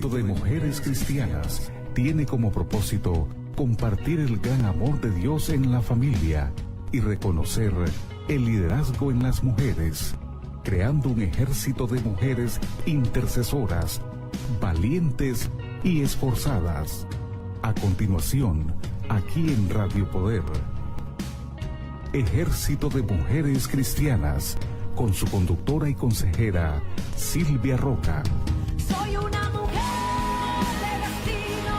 Ejército de Mujeres Cristianas tiene como propósito compartir el gran amor de Dios en la familia y reconocer el liderazgo en las mujeres, creando un ejército de mujeres intercesoras, valientes y esforzadas. A continuación, aquí en Radio Poder, Ejército de Mujeres Cristianas, con su conductora y consejera, Silvia Roca. Soy una mujer de destino,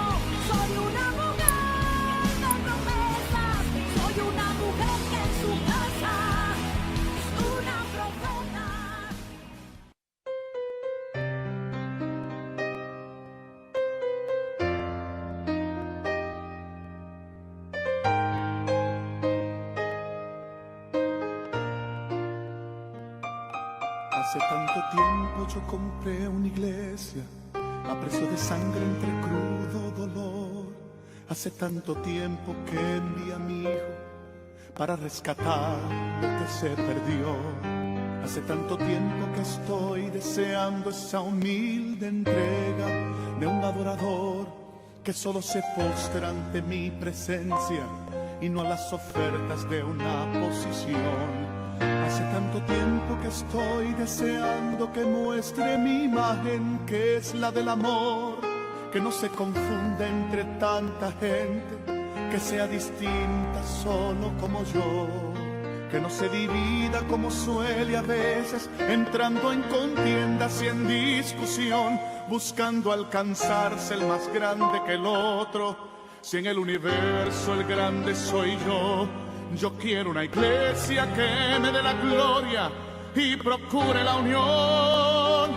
soy una mujer de promesas, soy una mujer que en su casa es una profeta. Hace tanto tiempo yo compré una iglesia a precio de sangre entre crudo dolor. Hace tanto tiempo que envié a mi hijo para rescatar lo que se perdió. Hace tanto tiempo que estoy deseando esa humilde entrega de un adorador que solo se postra ante mi presencia y no a las ofertas de una posición. Hace tanto tiempo que estoy deseando que muestre mi imagen, que es la del amor, que no se confunda entre tanta gente, que sea distinta solo como yo, que no se divida como suele a veces, entrando en contiendas y en discusión, buscando alcanzarse el más grande que el otro. Si en el universo el grande soy yo, yo quiero una iglesia que me dé la gloria y procure la unión.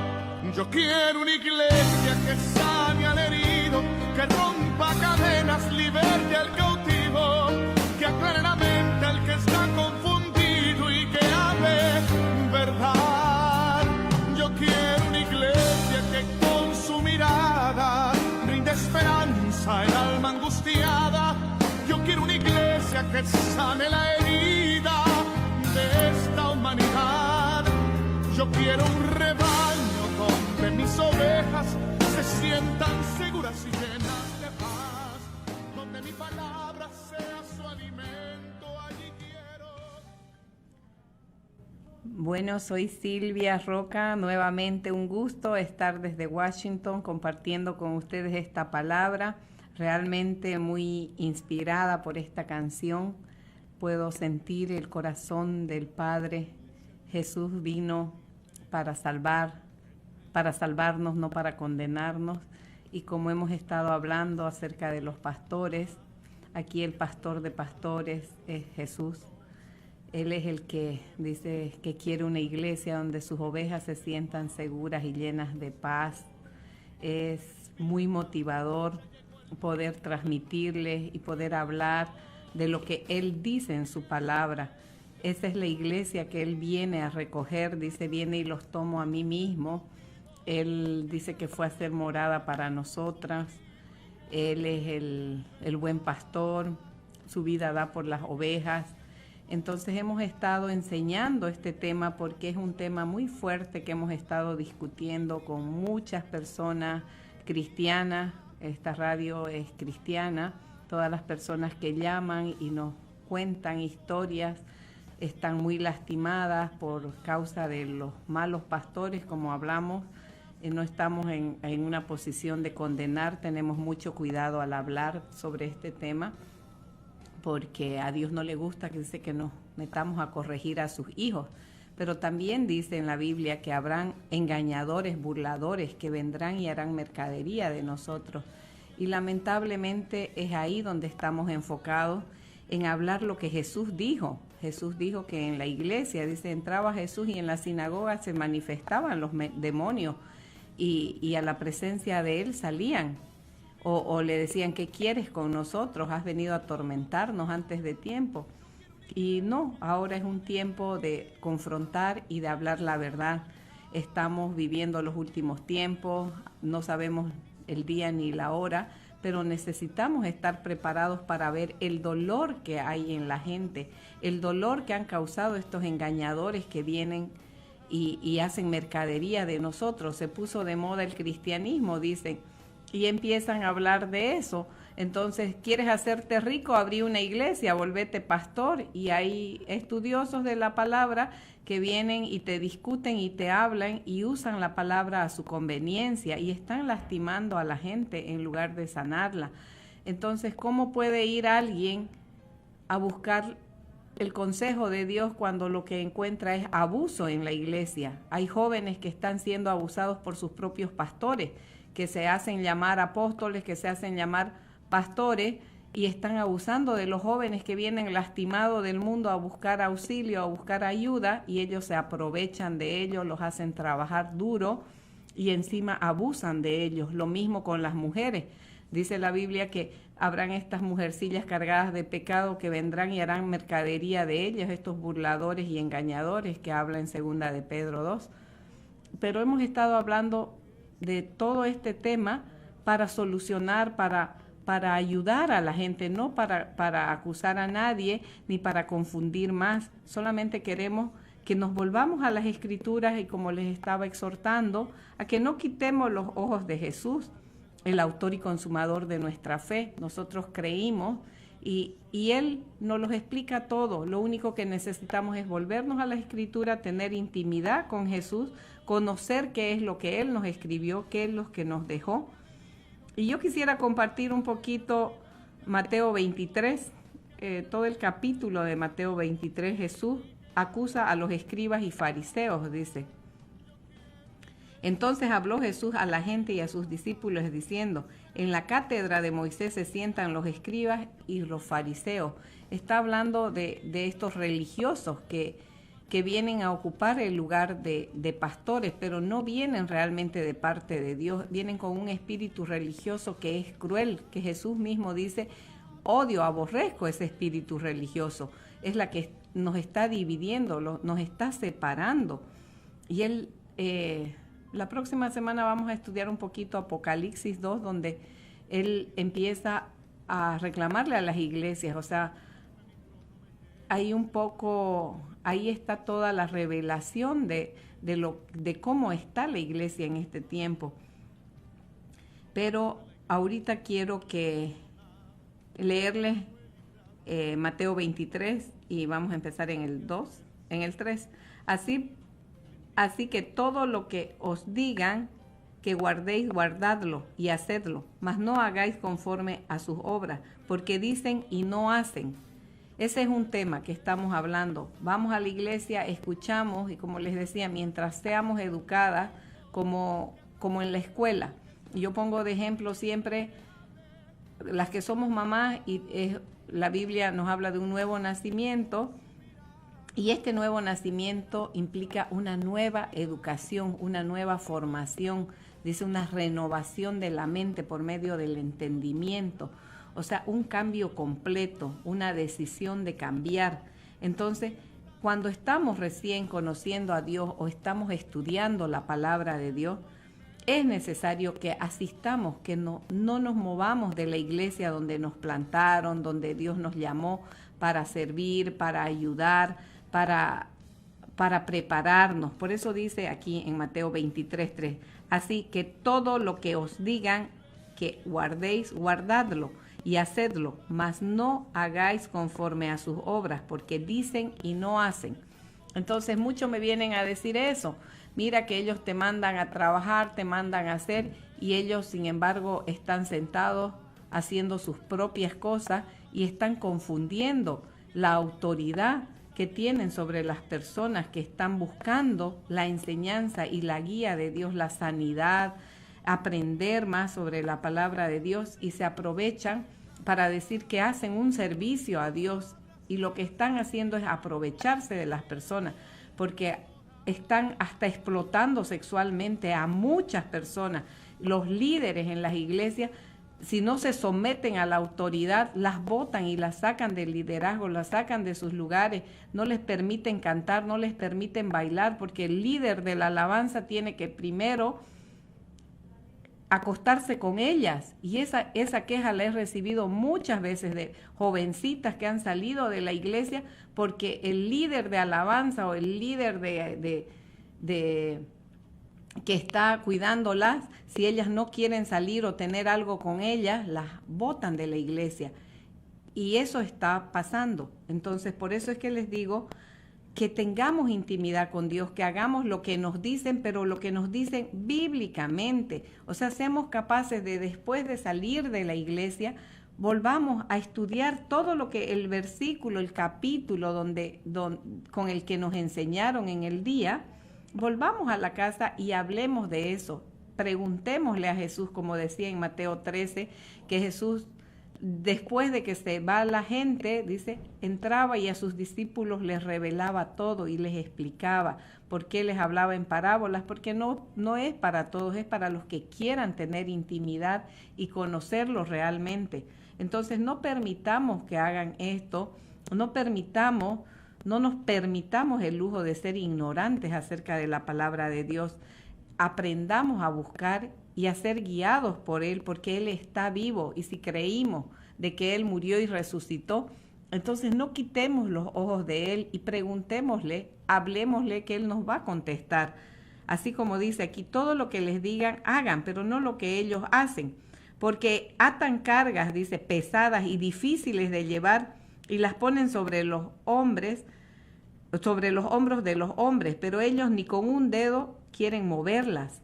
Yo quiero una iglesia que sane al herido, que rompa cadenas, liberte al cautivo, que aclare la mente al que está confundido y que hable verdad. Yo quiero una iglesia que con su mirada brinde esperanza al alma angustiada. Yo quiero una iglesia que sane la herida de esta humanidad. Yo quiero un rebaño donde mis ovejas se sientan seguras y llenas de paz, donde mi palabra sea su alimento, allí quiero. Bueno, soy Silvia Roca, nuevamente un gusto estar desde Washington compartiendo con ustedes esta palabra. Realmente muy inspirada por esta canción, puedo sentir el corazón del Padre. Jesús vino para salvarnos, no para condenarnos. Y como hemos estado hablando acerca de los pastores, aquí el pastor de pastores es Jesús. Él es el que dice que quiere una iglesia donde sus ovejas se sientan seguras y llenas de paz. Es muy motivador poder transmitirles y poder hablar de lo que Él dice en su palabra. Esa es la iglesia que Él viene a recoger, dice, viene y los tomo a mí mismo. Él dice que fue a ser morada para nosotras. Él es el buen pastor, su vida da por las ovejas. Entonces hemos estado enseñando este tema porque es un tema muy fuerte que hemos estado discutiendo con muchas personas cristianas. Esta radio es cristiana, todas las personas que llaman y nos cuentan historias están muy lastimadas por causa de los malos pastores, como hablamos. No estamos en una posición de condenar, tenemos mucho cuidado al hablar sobre este tema, porque a Dios no le gusta que dice que nos metamos a corregir a sus hijos. Pero también dice en la Biblia que habrán engañadores, burladores, que vendrán y harán mercadería de nosotros. Y lamentablemente es ahí donde estamos enfocados en hablar lo que Jesús dijo. Jesús dijo que en la iglesia, dice, entraba Jesús y en la sinagoga se manifestaban los demonios y a la presencia de Él salían. O le decían, ¿qué quieres con nosotros? Has venido a atormentarnos antes de tiempo. Y no, ahora es un tiempo de confrontar y de hablar la verdad. Estamos viviendo los últimos tiempos, no sabemos el día ni la hora, pero necesitamos estar preparados para ver el dolor que hay en la gente, el dolor que han causado estos engañadores que vienen y hacen mercadería de nosotros. Se puso de moda el cristianismo, dicen, y empiezan a hablar de eso. Entonces, ¿quieres hacerte rico? Abrí una iglesia, volvete pastor. Y hay estudiosos de la palabra que vienen y te discuten y te hablan y usan la palabra a su conveniencia y están lastimando a la gente en lugar de sanarla. Entonces, ¿cómo puede ir alguien a buscar el consejo de Dios cuando lo que encuentra es abuso en la iglesia? Hay jóvenes que están siendo abusados por sus propios pastores, que se hacen llamar apóstoles, que se hacen llamar pastores, y están abusando de los jóvenes que vienen lastimados del mundo a buscar auxilio, a buscar ayuda, y ellos se aprovechan de ellos, los hacen trabajar duro y encima abusan de ellos. Lo mismo con las mujeres. Dice la Biblia que habrán estas mujercillas cargadas de pecado que vendrán y harán mercadería de ellas, estos burladores y engañadores que habla en 2 de Pedro 2. Pero hemos estado hablando de todo este tema para solucionar, para ayudar a la gente, no para acusar a nadie ni para confundir más. Solamente queremos que nos volvamos a las Escrituras y, como les estaba exhortando, a que no quitemos los ojos de Jesús, el autor y consumador de nuestra fe. Nosotros creímos y Él nos los explica todo. Lo único que necesitamos es volvernos a la Escritura, tener intimidad con Jesús, conocer qué es lo que Él nos escribió, qué es lo que nos dejó. Y yo quisiera compartir un poquito Mateo 23, todo el capítulo de Mateo 23. Jesús acusa a los escribas y fariseos, dice. Entonces habló Jesús a la gente y a sus discípulos diciendo: en la cátedra de Moisés se sientan los escribas y los fariseos. Está hablando de estos religiosos que vienen a ocupar el lugar de pastores, pero no vienen realmente de parte de Dios, vienen con un espíritu religioso que es cruel, que Jesús mismo dice: odio, aborrezco ese espíritu religioso. Es la que nos está dividiendo, nos está separando. Y Él, la próxima semana vamos a estudiar un poquito Apocalipsis 2, donde Él empieza a reclamarle a las iglesias, o sea, hay un poco, ahí está toda la revelación de cómo está la iglesia en este tiempo. Pero ahorita quiero leerles Mateo 23 y vamos a empezar en el 3. Así que todo lo que os digan que guardéis, guardadlo y hacedlo, mas no hagáis conforme a sus obras, porque dicen y no hacen. Ese es un tema que estamos hablando. Vamos a la iglesia, escuchamos y, como les decía, mientras seamos educadas como en la escuela. Y yo pongo de ejemplo siempre las que somos mamás y la Biblia nos habla de un nuevo nacimiento, y este nuevo nacimiento implica una nueva educación, una nueva formación, dice una renovación de la mente por medio del entendimiento. O sea, un cambio completo, una decisión de cambiar. Entonces, cuando estamos recién conociendo a Dios o estamos estudiando la palabra de Dios, es necesario que asistamos, que no nos movamos de la iglesia donde nos plantaron, donde Dios nos llamó para servir, para ayudar, para prepararnos. Por eso dice aquí en Mateo 23:3, así que todo lo que os digan que guardéis, guardadlo y hacedlo, mas no hagáis conforme a sus obras, porque dicen y no hacen. Entonces muchos me vienen a decir eso. Mira que ellos te mandan a trabajar, te mandan a hacer, y ellos sin embargo están sentados haciendo sus propias cosas y están confundiendo la autoridad que tienen sobre las personas que están buscando la enseñanza y la guía de Dios, la sanidad, aprender más sobre la palabra de Dios, y se aprovechan para decir que hacen un servicio a Dios, y lo que están haciendo es aprovecharse de las personas, porque están hasta explotando sexualmente a muchas personas. Los líderes en las iglesias, si no se someten a la autoridad, las botan y las sacan del liderazgo, las sacan de sus lugares, no les permiten cantar, no les permiten bailar, porque el líder de la alabanza tiene que primero acostarse con ellas. Y esa queja la he recibido muchas veces de jovencitas que han salido de la iglesia porque el líder de alabanza o el líder de que está cuidándolas, si ellas no quieren salir o tener algo con ellas, las botan de la iglesia. Y eso está pasando. Entonces, por eso es que les digo que tengamos intimidad con Dios, que hagamos lo que nos dicen, pero lo que nos dicen bíblicamente. O sea, seamos capaces de, después de salir de la iglesia, volvamos a estudiar todo lo que el versículo, el capítulo con el que nos enseñaron en el día. Volvamos a la casa y hablemos de eso. Preguntémosle a Jesús, como decía en Mateo 13, que Jesús, después de que se va la gente, dice, entraba y a sus discípulos les revelaba todo y les explicaba por qué les hablaba en parábolas, porque no es para todos, es para los que quieran tener intimidad y conocerlo realmente. Entonces no permitamos que hagan esto, no nos permitamos el lujo de ser ignorantes acerca de la palabra de Dios. Aprendamos a buscar y a ser guiados por Él, porque Él está vivo, y si creímos de que Él murió y resucitó, entonces no quitemos los ojos de Él y preguntémosle, hablemosle, que Él nos va a contestar. Así como dice aquí, todo lo que les digan, hagan, pero no lo que ellos hacen, porque atan cargas, dice, pesadas y difíciles de llevar, y las ponen sobre los hombros de los hombres, pero ellos ni con un dedo quieren moverlas.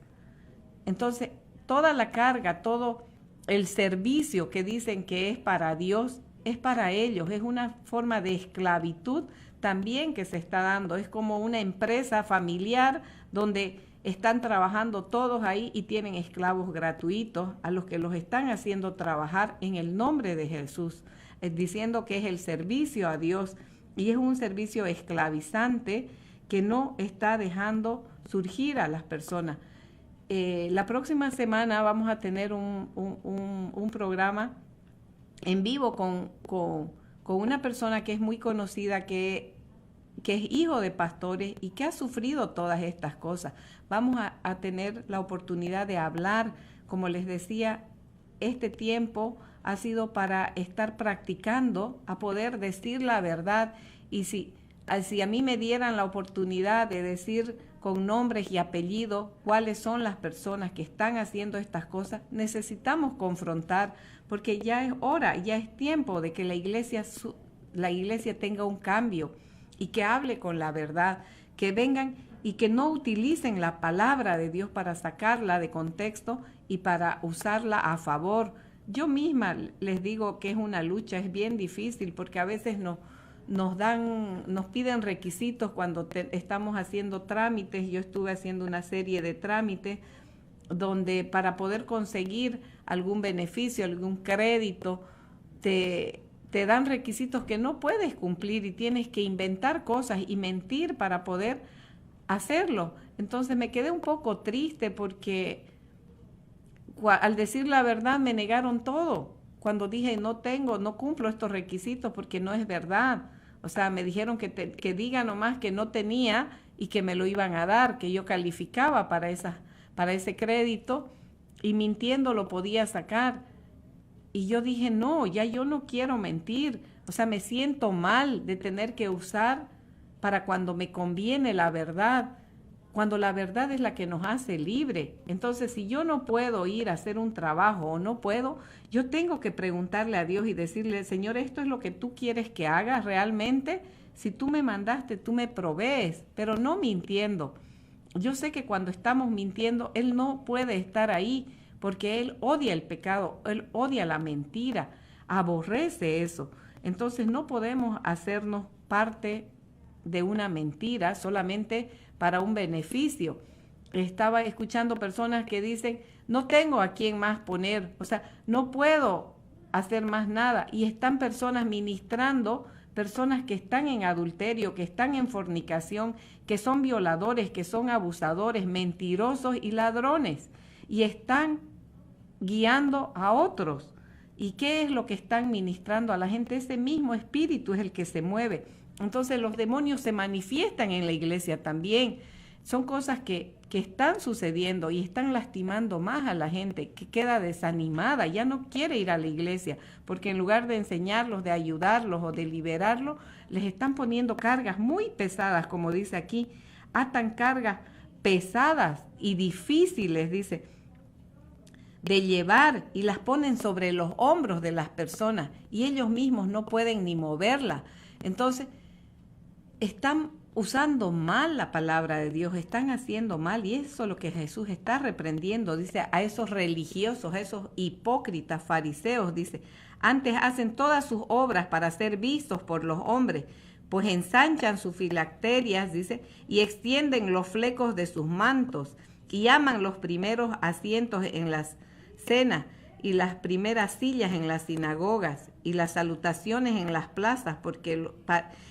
Entonces, toda la carga, todo el servicio que dicen que es para Dios, es para ellos. Es una forma de esclavitud también que se está dando. Es como una empresa familiar donde están trabajando todos ahí y tienen esclavos gratuitos a los que los están haciendo trabajar en el nombre de Jesús, diciendo que es el servicio a Dios, y es un servicio esclavizante que no está dejando surgir a las personas. La próxima semana vamos a tener un programa en vivo con una persona que es muy conocida, que es hijo de pastores y que ha sufrido todas estas cosas. Vamos a tener la oportunidad de hablar. Como les decía, este tiempo ha sido para estar practicando, a poder decir la verdad. Y si a mí me dieran la oportunidad de decir con nombres y apellidos cuáles son las personas que están haciendo estas cosas, necesitamos confrontar, porque ya es hora, ya es tiempo de que la iglesia tenga un cambio y que hable con la verdad, que vengan y que no utilicen la palabra de Dios para sacarla de contexto y para usarla a favor. Yo misma les digo que es una lucha, es bien difícil, porque a veces nos piden requisitos cuando estamos haciendo trámites. Yo estuve haciendo una serie de trámites donde para poder conseguir algún beneficio, algún crédito, te dan requisitos que no puedes cumplir y tienes que inventar cosas y mentir para poder hacerlo. Entonces me quedé un poco triste porque al decir la verdad me negaron todo. Cuando dije no cumplo estos requisitos porque no es verdad. O sea, me dijeron que diga nomás que no tenía y que me lo iban a dar, que yo calificaba para ese crédito, y mintiendo lo podía sacar. Y yo dije, no, ya yo no quiero mentir. O sea, me siento mal de tener que usar para cuando me conviene la verdad, cuando la verdad es la que nos hace libre. Entonces, si yo no puedo ir a hacer un trabajo o no puedo, yo tengo que preguntarle a Dios y decirle, Señor, ¿esto es lo que tú quieres que haga realmente? Si tú me mandaste, tú me provees, pero no mintiendo. Yo sé que cuando estamos mintiendo, Él no puede estar ahí, porque Él odia el pecado, Él odia la mentira, aborrece eso. Entonces no podemos hacernos parte de una mentira solamente para un beneficio. Estaba escuchando personas que dicen, no tengo a quién más poner, o sea, no puedo hacer más nada. Y están personas ministrando, personas que están en adulterio, que están en fornicación, que son violadores, que son abusadores, mentirosos y ladrones. Y están guiando a otros. ¿Y qué es lo que están ministrando a la gente? Ese mismo espíritu es el que se mueve. Entonces los demonios se manifiestan en la iglesia también. Son cosas que están sucediendo y están lastimando más a la gente, que queda desanimada, ya no quiere ir a la iglesia, porque en lugar de enseñarlos, de ayudarlos o de liberarlos, les están poniendo cargas muy pesadas, como dice aquí, atan cargas pesadas y difíciles, dice, de llevar, y las ponen sobre los hombros de las personas y ellos mismos no pueden ni moverla. Entonces, están usando mal la palabra de Dios, están haciendo mal, y eso es lo que Jesús está reprendiendo, dice, a esos religiosos, a esos hipócritas fariseos, dice, antes hacen todas sus obras para ser vistos por los hombres, pues ensanchan sus filacterias, dice, y extienden los flecos de sus mantos, y aman los primeros asientos en las cenas, y las primeras sillas en las sinagogas, y las salutaciones en las plazas,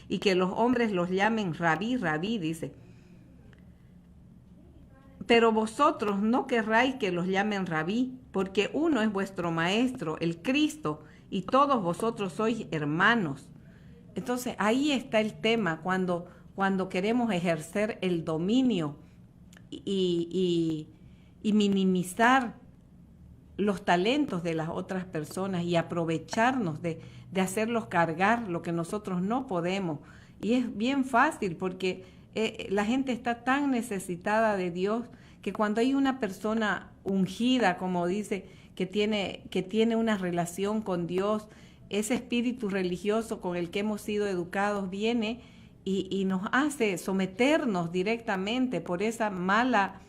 y que los hombres los llamen rabí, rabí, dice. Pero vosotros no querráis que los llamen rabí, porque uno es vuestro maestro, el Cristo, y todos vosotros sois hermanos. Entonces ahí está el tema, cuando queremos ejercer el dominio y minimizar los talentos de las otras personas y aprovecharnos de hacerlos cargar lo que nosotros no podemos. Y es bien fácil porque la gente está tan necesitada de Dios que cuando hay una persona ungida, como dice, que tiene una relación con Dios, ese espíritu religioso con el que hemos sido educados viene y nos hace someternos directamente por esa mala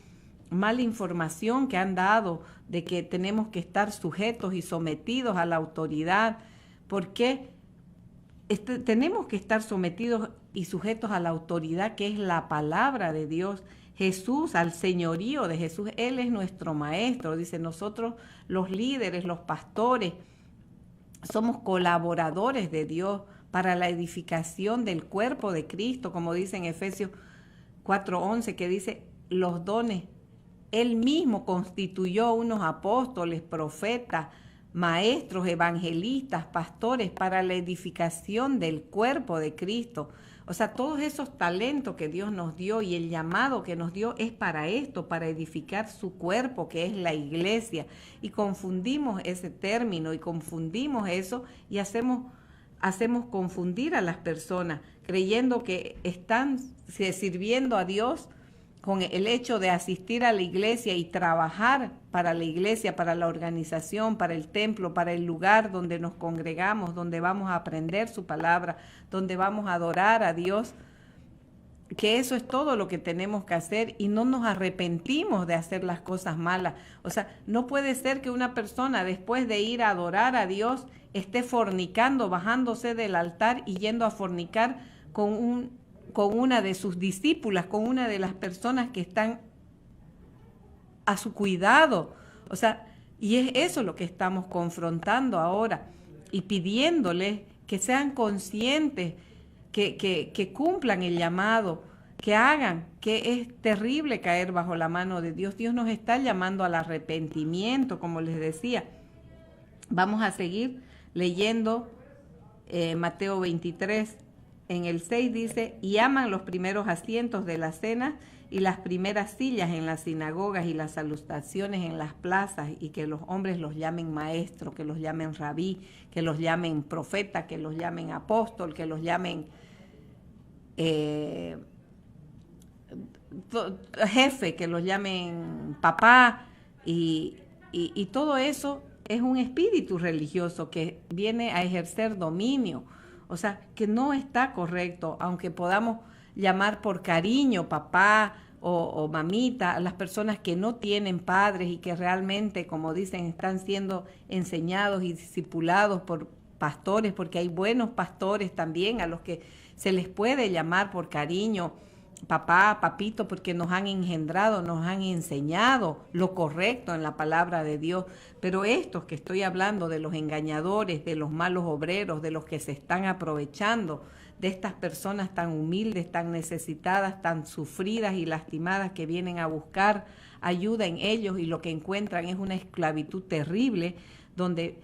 información que han dado de que tenemos que estar sujetos y sometidos a la autoridad. ¿Por qué? Tenemos que estar sometidos y sujetos a la autoridad que es la palabra de Dios. Jesús, al señorío de Jesús, Él es nuestro maestro. Dice, nosotros los líderes, los pastores, somos colaboradores de Dios para la edificación del cuerpo de Cristo, como dice en Efesios 4:11, que dice, los dones. Él mismo constituyó unos apóstoles, profetas, maestros, evangelistas, pastores para la edificación del cuerpo de Cristo. O sea, todos esos talentos que Dios nos dio y el llamado que nos dio es para esto, para edificar su cuerpo, que es la iglesia. Y confundimos ese término y confundimos eso y hacemos confundir a las personas, creyendo que están sirviendo a Dios con el hecho de asistir a la iglesia y trabajar para la iglesia, para la organización, para el templo, para el lugar donde nos congregamos, donde vamos a aprender su palabra, donde vamos a adorar a Dios, que eso es todo lo que tenemos que hacer y no nos arrepentimos de hacer las cosas malas. O sea, no puede ser que una persona después de ir a adorar a Dios esté fornicando, bajándose del altar y yendo a fornicar con una de sus discípulas, con una de las personas que están a su cuidado. O sea, y es eso lo que estamos confrontando ahora y pidiéndoles que sean conscientes, que cumplan el llamado, que hagan, que es terrible caer bajo la mano de Dios. Dios nos está llamando al arrepentimiento, como les decía. Vamos a seguir leyendo Mateo 23. En el 6 dice, y aman los primeros asientos de la cena y las primeras sillas en las sinagogas y las salutaciones en las plazas, y que los hombres los llamen maestro, que los llamen rabí, que los llamen profeta, que los llamen apóstol, que los llamen jefe, que los llamen papá, y todo eso es un espíritu religioso que viene a ejercer dominio. O sea, que no está correcto, aunque podamos llamar por cariño papá o mamita a las personas que no tienen padres y que realmente, como dicen, están siendo enseñados y discipulados por pastores, porque hay buenos pastores también a los que se les puede llamar por cariño papá, papito, porque nos han engendrado, nos han enseñado lo correcto en la palabra de Dios. Pero estos que estoy hablando, de los engañadores, de los malos obreros, de los que se están aprovechando de estas personas tan humildes, tan necesitadas, tan sufridas y lastimadas, que vienen a buscar ayuda en ellos y lo que encuentran es una esclavitud terrible, donde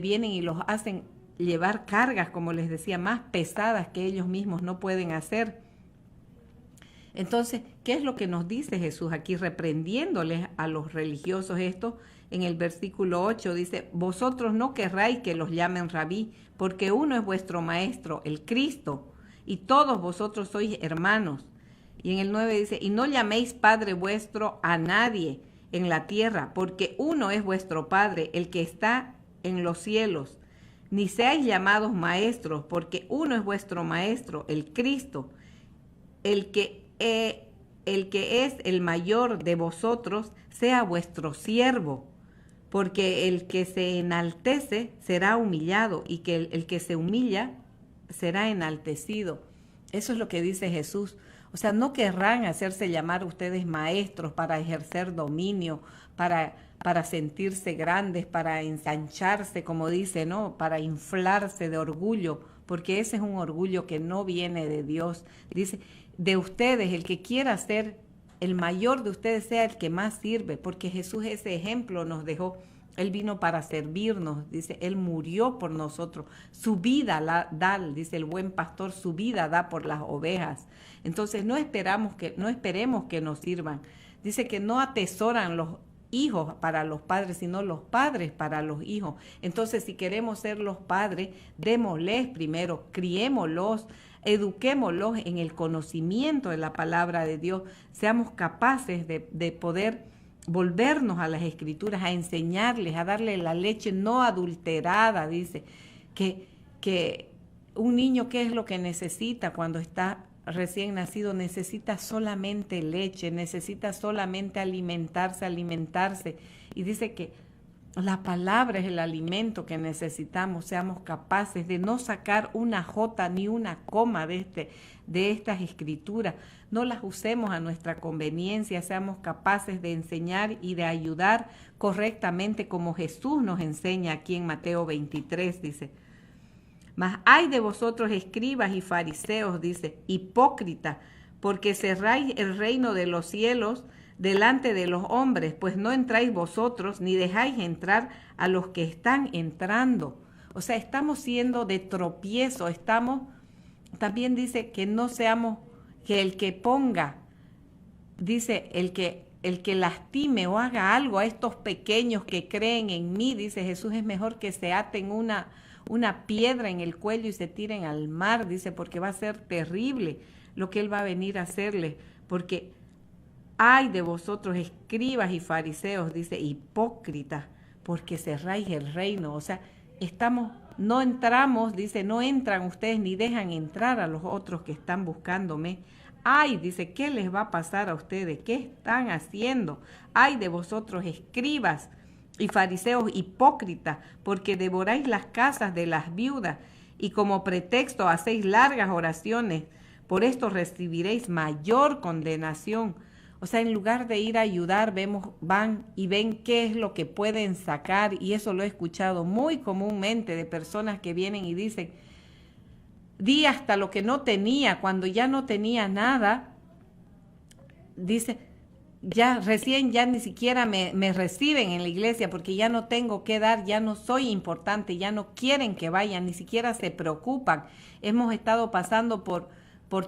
vienen y los hacen llevar cargas, como les decía, más pesadas que ellos mismos no pueden hacer. Entonces, ¿qué es lo que nos dice Jesús aquí, reprendiéndoles a los religiosos estos? En el versículo 8 dice, vosotros no querráis que los llamen rabí, porque uno es vuestro maestro, el Cristo, y todos vosotros sois hermanos. Y en el 9 dice, y no llaméis Padre vuestro a nadie en la tierra, porque uno es vuestro Padre, el que está en los cielos. Ni seáis llamados maestros, porque uno es vuestro Maestro, el Cristo, el que es el mayor de vosotros, sea vuestro siervo, porque el que se enaltece será humillado, y que el que se humilla será enaltecido. Eso es lo que dice Jesús. O sea, no querrán hacerse llamar ustedes maestros para ejercer dominio, para sentirse grandes, para ensancharse, como dice, ¿no? Para inflarse de orgullo, porque ese es un orgullo que no viene de Dios. Dice, de ustedes, el que quiera ser el mayor de ustedes sea el que más sirve, porque Jesús ese ejemplo nos dejó. Él vino para servirnos, dice, Él murió por nosotros, su vida la da, dice el buen pastor, su vida da por las ovejas. Entonces no esperemos que nos sirvan. Dice que no atesoran los hijos para los padres, sino los padres para los hijos. Entonces, si queremos ser los padres, démosles primero, criémoslos, eduquémoslos en el conocimiento de la palabra de Dios, seamos capaces de poder volvernos a las Escrituras, a enseñarles, a darle la leche no adulterada. Dice que un niño, ¿qué es lo que necesita cuando está recién nacido? Necesita solamente leche, necesita solamente alimentarse. Y dice que la palabra es el alimento que necesitamos. Seamos capaces de no sacar una jota ni una coma de estas escrituras. No las usemos a nuestra conveniencia. Seamos capaces de enseñar y de ayudar correctamente como Jesús nos enseña aquí en Mateo 23, dice. Mas hay de vosotros escribas y fariseos, dice, hipócritas, porque cerráis el reino de los cielos delante de los hombres, pues no entráis vosotros, ni dejáis entrar a los que están entrando. O sea, estamos siendo de tropiezo, también dice que no seamos, que el que ponga, dice, el que lastime o haga algo a estos pequeños que creen en mí, dice Jesús, es mejor que se aten una piedra en el cuello y se tiren al mar, dice, porque va a ser terrible lo que Él va a venir a hacerles, porque ay de vosotros, escribas y fariseos, dice, hipócritas, porque cerráis el reino. O sea, no entramos, dice, no entran ustedes ni dejan entrar a los otros que están buscándome. Ay, dice, ¿qué les va a pasar a ustedes? ¿Qué están haciendo? Ay de vosotros, escribas y fariseos hipócritas, porque devoráis las casas de las viudas y como pretexto hacéis largas oraciones. Por esto recibiréis mayor condenación. O sea, en lugar de ir a ayudar, van y ven qué es lo que pueden sacar, y eso lo he escuchado muy comúnmente de personas que vienen y dicen, di hasta lo que no tenía, cuando ya no tenía nada, dice, ya ni siquiera me reciben en la iglesia porque ya no tengo que dar, ya no soy importante, ya no quieren que vayan, ni siquiera se preocupan. Hemos estado pasando por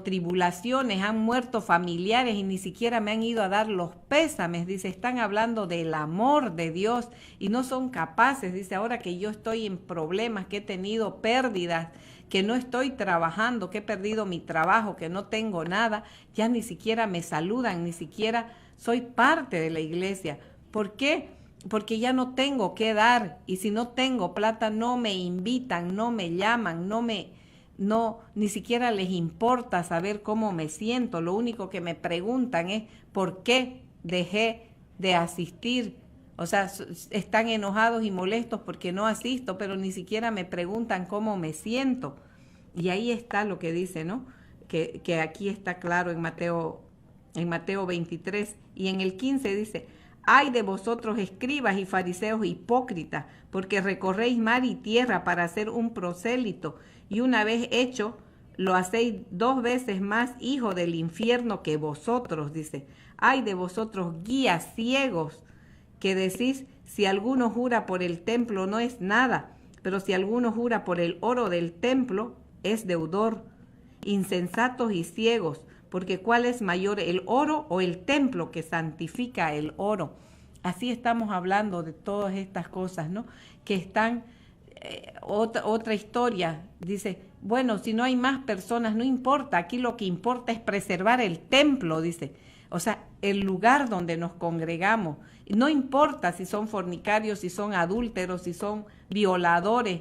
tribulaciones, han muerto familiares y ni siquiera me han ido a dar los pésames, dice, están hablando del amor de Dios y no son capaces, dice, ahora que yo estoy en problemas, que he tenido pérdidas, que no estoy trabajando, que he perdido mi trabajo, que no tengo nada, ya ni siquiera me saludan, ni siquiera soy parte de la iglesia. ¿Por qué? Porque ya no tengo que dar, y si no tengo plata no me invitan, no me llaman, ni siquiera les importa saber cómo me siento. Lo único que me preguntan es ¿por qué dejé de asistir? O sea, están enojados y molestos porque no asisto, pero ni siquiera me preguntan cómo me siento. Y ahí está lo que dice, ¿no? Que aquí está claro en Mateo 23, y en el 15 dice, ay de vosotros escribas y fariseos hipócritas, porque recorréis mar y tierra para hacer un prosélito, y una vez hecho, lo hacéis 2 veces más hijo del infierno que vosotros, dice. Ay de vosotros guías ciegos, que decís, si alguno jura por el templo no es nada, pero si alguno jura por el oro del templo, es deudor. Insensatos y ciegos, porque ¿cuál es mayor, el oro o el templo que santifica el oro? Así estamos hablando de todas estas cosas, ¿no? Que están, otra historia, dice bueno, si no hay más personas, no importa, aquí lo que importa es preservar el templo, dice. O sea, el lugar donde nos congregamos. No importa si son fornicarios, si son adúlteros, si son violadores,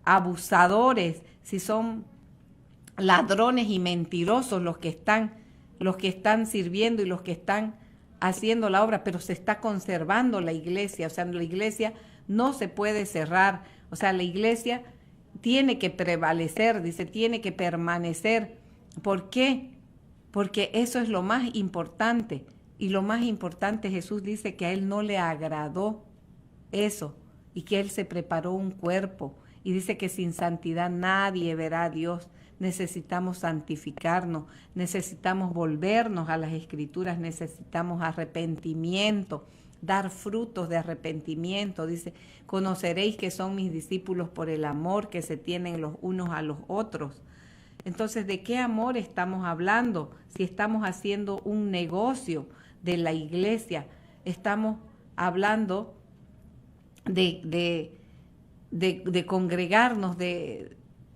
abusadores, si son ladrones y mentirosos los que están sirviendo y los que están haciendo la obra, pero se está conservando la iglesia. O sea, la iglesia no se puede cerrar. O sea, la iglesia tiene que prevalecer, dice, tiene que permanecer. ¿Por qué? Porque eso es lo más importante. Y lo más importante, Jesús dice que a Él no le agradó eso y que Él se preparó un cuerpo. Y dice que sin santidad nadie verá a Dios. Necesitamos santificarnos, necesitamos volvernos a las Escrituras, necesitamos arrepentimiento, dar frutos de arrepentimiento. Dice, conoceréis que son mis discípulos por el amor que se tienen los unos a los otros. Entonces, ¿de qué amor estamos hablando? Si estamos haciendo un negocio de la iglesia, estamos hablando de congregarnos,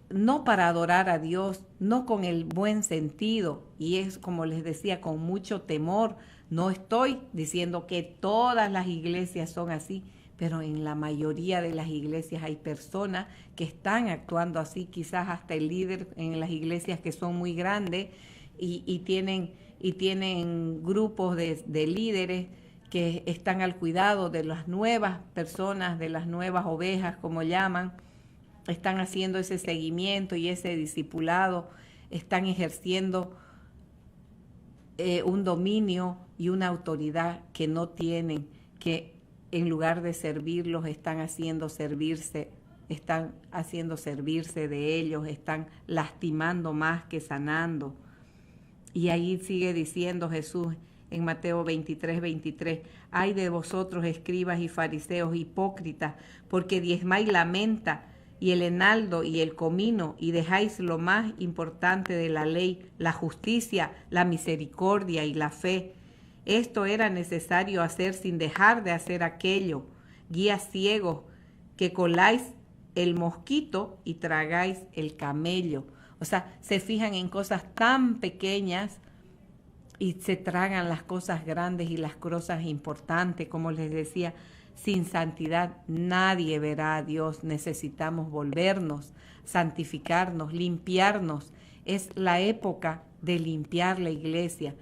no para adorar a Dios, no con el buen sentido, y es como les decía, con mucho temor. No estoy diciendo que todas las iglesias son así, pero en la mayoría de las iglesias hay personas que están actuando así, quizás hasta el líder en las iglesias que son muy grandes y tienen grupos de líderes que están al cuidado de las nuevas personas, de las nuevas ovejas, como llaman, están haciendo ese seguimiento y ese discipulado, están ejerciendo un dominio y una autoridad que no tienen, que en lugar de servirlos están haciendo servirse de ellos, están lastimando más que sanando. Y ahí sigue diciendo Jesús en Mateo 23:23, ay de vosotros, escribas y fariseos hipócritas, porque diezmáis la menta y el enaldo y el comino, y dejáis lo más importante de la ley, la justicia, la misericordia y la fe. Esto era necesario hacer sin dejar de hacer aquello. Guías ciegos, que coláis el mosquito y tragáis el camello. O sea, se fijan en cosas tan pequeñas y se tragan las cosas grandes y las cosas importantes. Como les decía, sin santidad nadie verá a Dios. Necesitamos volvernos, santificarnos, limpiarnos. Es la época de limpiar la iglesia.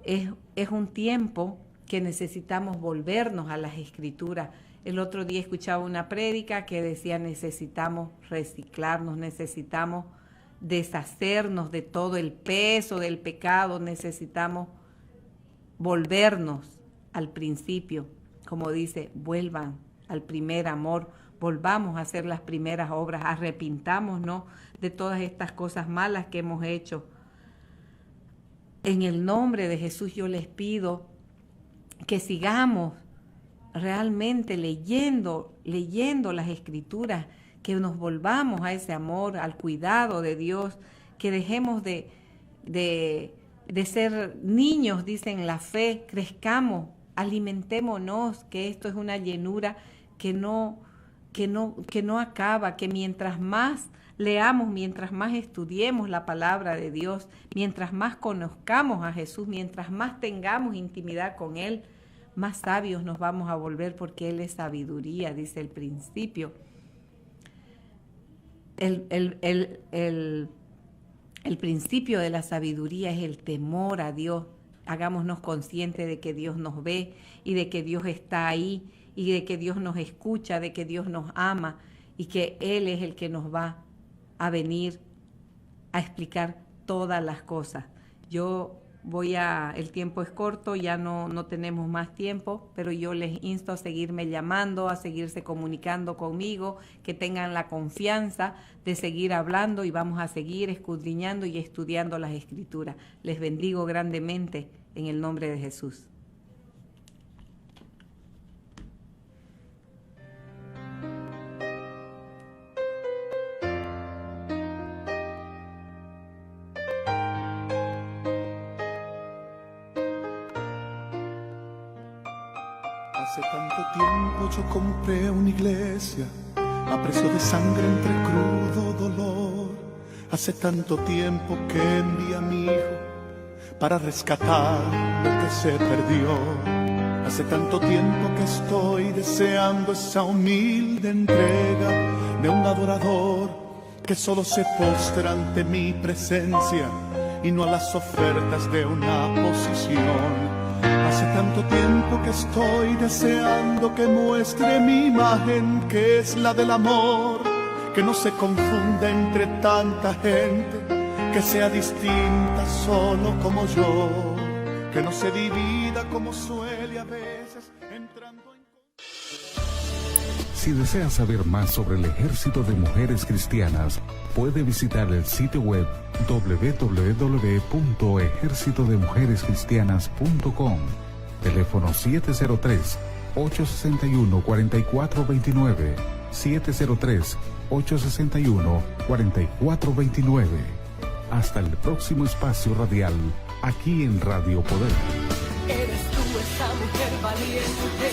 Es un tiempo que necesitamos volvernos a las Escrituras. El otro día escuchaba una prédica que decía necesitamos reciclarnos, necesitamos deshacernos de todo el peso del pecado, necesitamos volvernos al principio. Como dice, vuelvan al primer amor, volvamos a hacer las primeras obras, arrepintámonos de todas estas cosas malas que hemos hecho. En el nombre de Jesús yo les pido que sigamos realmente leyendo las Escrituras, que nos volvamos a ese amor, al cuidado de Dios, que dejemos de ser niños, dicen la fe, crezcamos, alimentémonos, que esto es una llenura que no acaba, que mientras más leamos, mientras más estudiemos la palabra de Dios, mientras más conozcamos a Jesús, mientras más tengamos intimidad con Él, más sabios nos vamos a volver, porque Él es sabiduría, dice el principio. El principio de la sabiduría es el temor a Dios. Hagámonos conscientes de que Dios nos ve y de que Dios está ahí y de que Dios nos escucha, de que Dios nos ama y que Él es el que nos va a venir a explicar todas las cosas. El tiempo es corto, ya no tenemos más tiempo, pero yo les insto a seguirme llamando, a seguirse comunicando conmigo, que tengan la confianza de seguir hablando y vamos a seguir escudriñando y estudiando las Escrituras. Les bendigo grandemente en el nombre de Jesús. Hace tanto tiempo yo compré una iglesia a precio de sangre entre crudo dolor. Hace tanto tiempo que envía a mi hijo para rescatar lo que se perdió. Hace tanto tiempo que estoy deseando esa humilde entrega de un adorador que solo se postra ante mi presencia y no a las ofertas de una posición. Hace tanto tiempo que estoy deseando que muestre mi imagen, que es la del amor, que no se confunda entre tanta gente, que sea distinta solo como yo, que no se divida como suele a veces entrando en... Si desea saber más sobre el Ejército de Mujeres Cristianas, puede visitar el sitio web www.ejercitodemujerescristianas.com. Teléfono 703-861-4429. 703-861-4429. Hasta el próximo espacio radial, aquí en Radio Poder. Eres tú esa mujer valiente